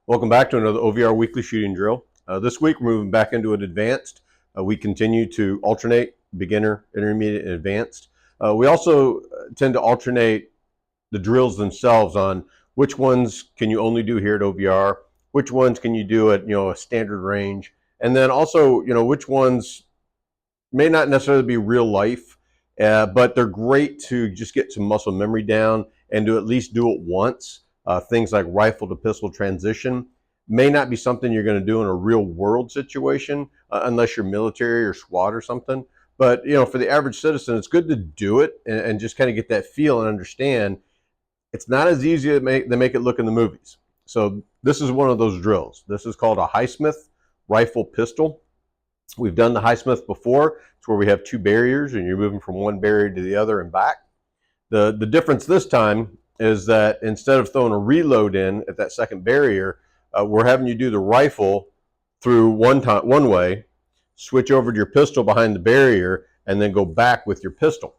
Welcome back to another OVR weekly shooting drill. This week we're moving back into an advanced. We continue to alternate beginner, intermediate, and advanced. We also tend to alternate the drills themselves on which ones can you only do here at OVR, which ones can you do at a standard range, and then also which ones may not necessarily be real life, but they're great to just get some muscle memory down and to at least do it once. Things like rifle to pistol transition may not be something you're going to do in a real world situation unless you're military or SWAT or something. But for the average citizen, it's good to do it and just kind of get that feel and understand it's not as easy as they make it look in the movies. So this is one of those drills. This is called a Highsmith rifle pistol. We've done the Highsmith before. It's where we have two barriers and you're moving from one barrier to the other and back. The difference this time is that instead of throwing a reload in at that second barrier, we're having you do the rifle through one way, switch over to your pistol behind the barrier, and then go back with your pistol.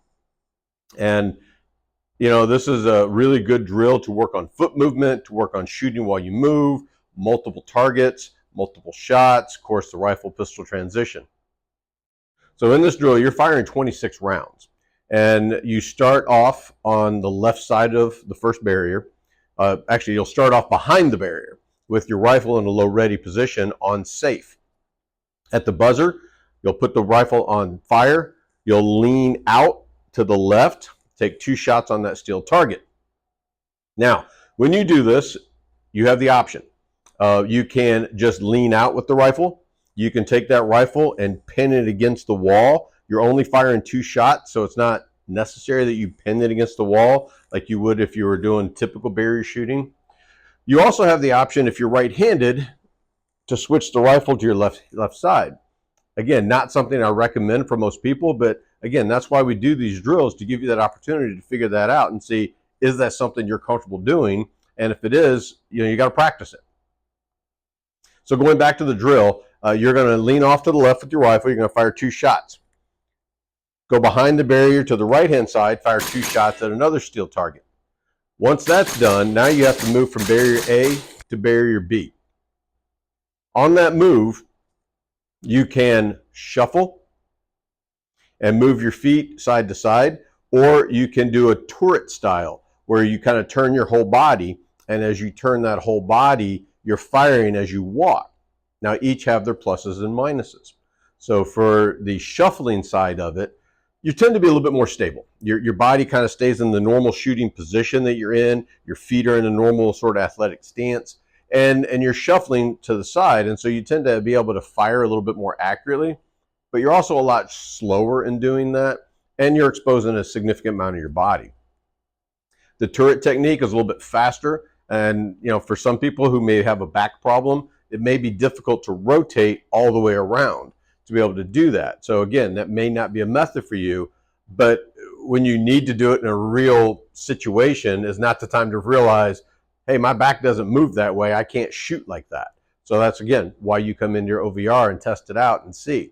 And this is a really good drill to work on foot movement, to work on shooting while you move, multiple targets, multiple shots, of course, the rifle pistol transition. So in this drill, you're firing 26 rounds. And you start off on the left side of the first barrier. Actually, you'll start off behind the barrier with your rifle in a low ready position on safe. At the buzzer, you'll put the rifle on fire. You'll lean out to the left, take 2 shots on that steel target. Now, when you do this, you have the option. You can just lean out with the rifle. You can take that rifle and pin it against the wall. You're only firing 2 shots, so it's not necessary that you pin it against the wall like you would if you were doing typical barrier shooting. You also have the option, if you're right-handed, to switch the rifle to your left side. Again, not something I recommend for most people, but again, that's why we do these drills, to give you that opportunity to figure that out and see, is that something you're comfortable doing? And if it is, you got to practice it. So going back to the drill, you're going to lean off to the left with your rifle. You're going to fire 2 shots. Go behind the barrier to the right-hand side, fire 2 shots at another steel target. Once that's done, now you have to move from barrier A to barrier B. On that move, you can shuffle and move your feet side to side, or you can do a turret style where you kind of turn your whole body, and as you turn that whole body, you're firing as you walk. Now, each have their pluses and minuses. So for the shuffling side of it, you tend to be a little bit more stable. Your body kind of stays in the normal shooting position that you're in. Your feet are in a normal sort of athletic stance, and you're shuffling to the side, and so you tend to be able to fire a little bit more accurately, but you're also a lot slower in doing that, and you're exposing a significant amount of your body. The turret technique is a little bit faster, and for some people who may have a back problem, it may be difficult to rotate all the way around to be able to do that. So again, that may not be a method for you, but when you need to do it in a real situation is not the time to realize, hey, my back doesn't move that way. I can't shoot like that. So that's, again, why you come into your OVR and test it out and see.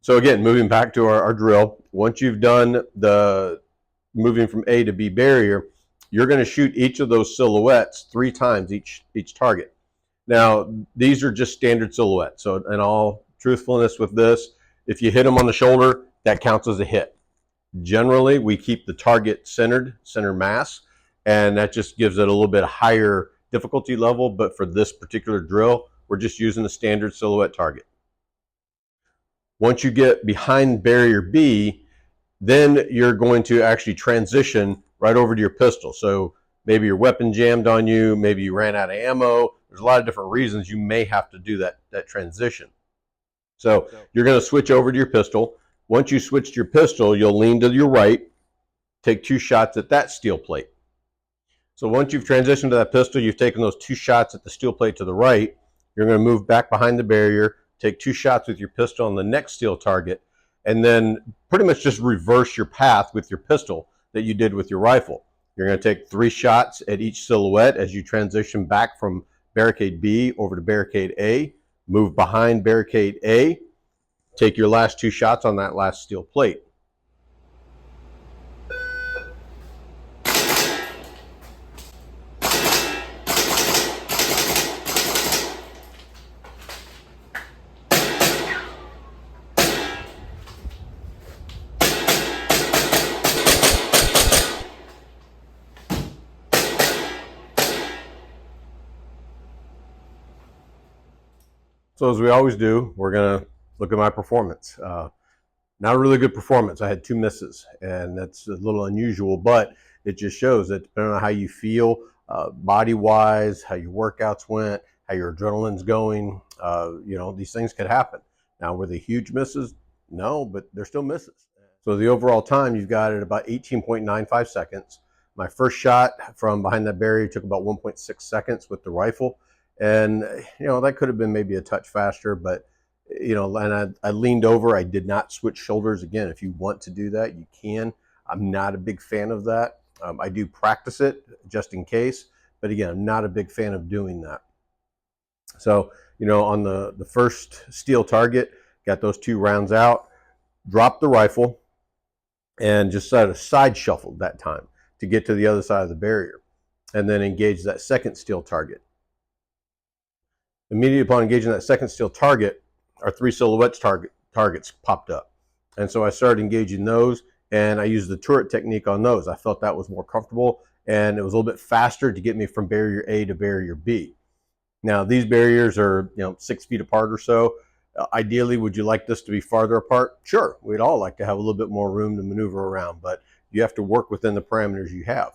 So again, moving back to our drill, once you've done the moving from A to B barrier, you're going to shoot each of those silhouettes 3 times each target. Now, these are just standard silhouettes. So in all truthfulness with this, if you hit them on the shoulder, that counts as a hit. Generally, we keep the target center mass, and that just gives it a little bit higher difficulty level. But for this particular drill, we're just using a standard silhouette target. Once you get behind barrier B, then you're going to actually transition right over to your pistol. So maybe your weapon jammed on you, maybe you ran out of ammo. There's a lot of different reasons you may have to do that transition. So you're going to switch over to your pistol. Once you switch to your pistol, you'll lean to your right, take 2 shots at that steel plate. So once you've transitioned to that pistol, you've taken those 2 shots at the steel plate to the right, you're going to move back behind the barrier, take 2 shots with your pistol on the next steel target, and then pretty much just reverse your path with your pistol that you did with your rifle. You're going to take 3 shots at each silhouette as you transition back from barricade B over to barricade A, move behind barricade A, take your last 2 shots on that last steel plate. So as we always do, we're going to look at my performance. Not a really good performance. I had 2 misses, and that's a little unusual, but it just shows that depending on how you feel, body-wise, how your workouts went, how your adrenaline's going, these things could happen. Now, were they huge misses? No, but they're still misses. So the overall time you've got at about 18.95 seconds. My first shot from behind that barrier took about 1.6 seconds with the rifle, and that could have been maybe a touch faster, but and I leaned over. I did not switch shoulders. Again, if you want to do that, you can. I'm not a big fan of that. I do practice it just in case, but again, I'm not a big fan of doing that. So, on the first steel target, got those 2 rounds out, dropped the rifle, and just sort of side shuffled that time to get to the other side of the barrier, and then engaged that second steel target. Immediately upon engaging that second steel target, our 3 silhouettes targets popped up. And so I started engaging those, and I used the turret technique on those. I felt that was more comfortable, and it was a little bit faster to get me from barrier A to barrier B. Now, these barriers are 6 feet apart or so. Ideally, would you like this to be farther apart? Sure, we'd all like to have a little bit more room to maneuver around, but you have to work within the parameters you have.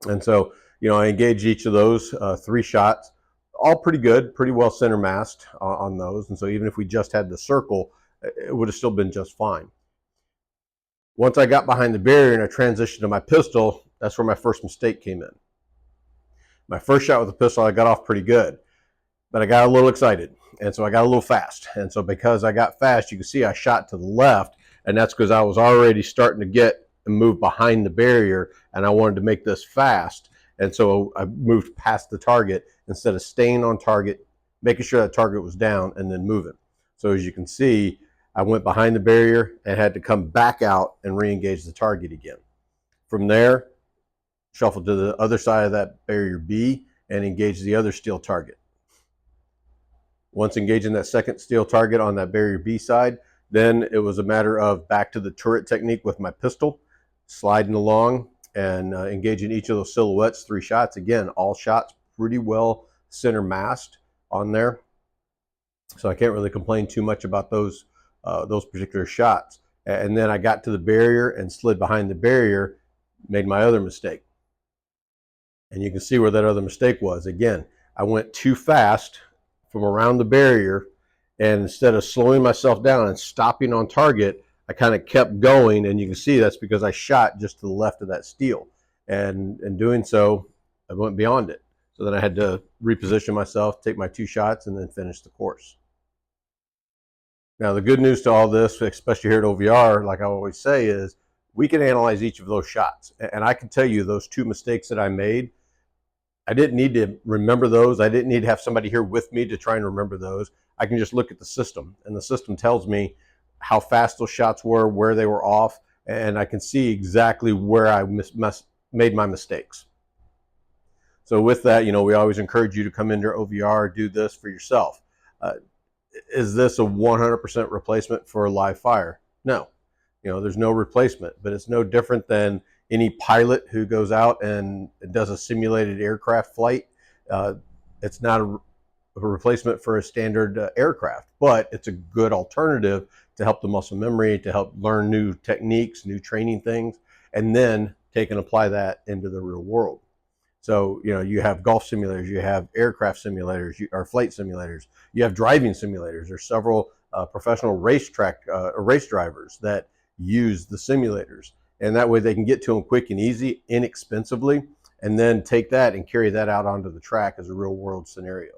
And so, I engaged each of those 3 shots, all pretty good, pretty well center massed on those. And so even if we just had the circle, it would have still been just fine. Once I got behind the barrier and I transitioned to my pistol, that's where my first mistake came in. My first shot with the pistol, I got off pretty good, but I got a little excited. And so I got a little fast. And so because I got fast, you can see I shot to the left, and that's because I was already starting to get and move behind the barrier, and I wanted to make this fast. And so I moved past the target instead of staying on target, making sure that target was down, and then moving. So as you can see, I went behind the barrier and had to come back out and re-engage the target again. From there, shuffled to the other side of that barrier B and engage the other steel target. Once engaging that second steel target on that barrier B side, then it was a matter of back to the turret technique with my pistol, sliding along and engaging each of those silhouettes, 3 shots. Again, all shots pretty well center massed on there. So I can't really complain too much about those particular shots. And then I got to the barrier and slid behind the barrier, made my other mistake. And you can see where that other mistake was. Again, I went too fast from around the barrier, and instead of slowing myself down and stopping on target, I kind of kept going, and you can see that's because I shot just to the left of that steel. And in doing so, I went beyond it. So then I had to reposition myself, take my 2 shots, and then finish the course. Now, the good news to all this, especially here at OVR, like I always say, is we can analyze each of those shots. And I can tell you those 2 mistakes that I made, I didn't need to remember those. I didn't need to have somebody here with me to try and remember those. I can just look at the system, and the system tells me how fast those shots were, where they were off, and I can see exactly where I made my mistakes. So with that, we always encourage you to come into OVR, do this for yourself. Is this a 100% replacement for a live fire? No. There's no replacement, but it's no different than any pilot who goes out and does a simulated aircraft flight. It's not a replacement for a standard aircraft, but it's a good alternative to help the muscle memory, to help learn new techniques, new training things, and then take and apply that into the real world. So, you have golf simulators, you have aircraft simulators, or flight simulators, you have driving simulators. There's several professional race drivers that use the simulators. And that way they can get to them quick and easy, inexpensively, and then take that and carry that out onto the track as a real world scenario.